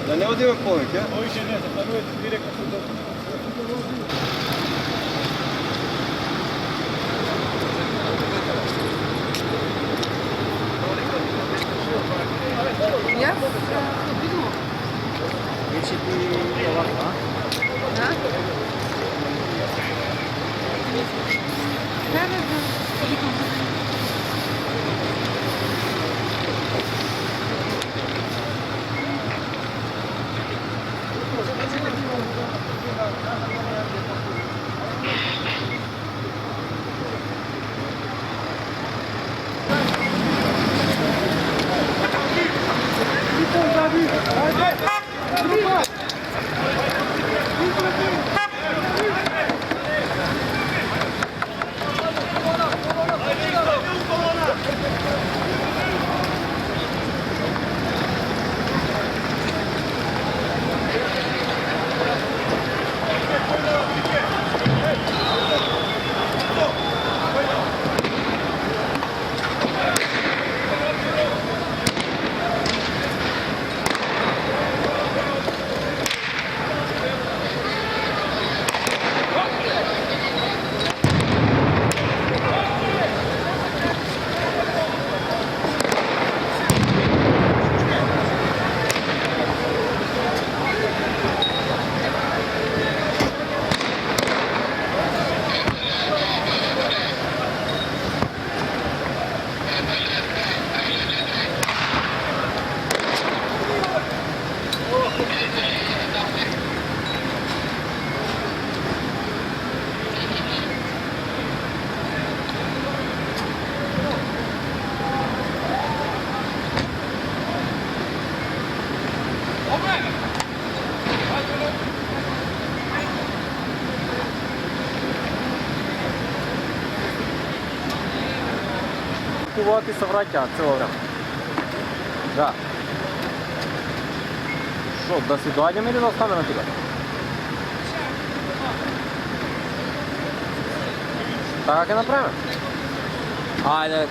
Da ne odjeve povijek, ja? Ovo više ne znam, da je direktno su dobro. Ja? Vidimo. Neće ti ovako, a? Da? Da, da, da. Кувати се враќаат цело време. Да. Шо, да си доаѓаме или да останеме тука? Така ќе направиме. Ајде.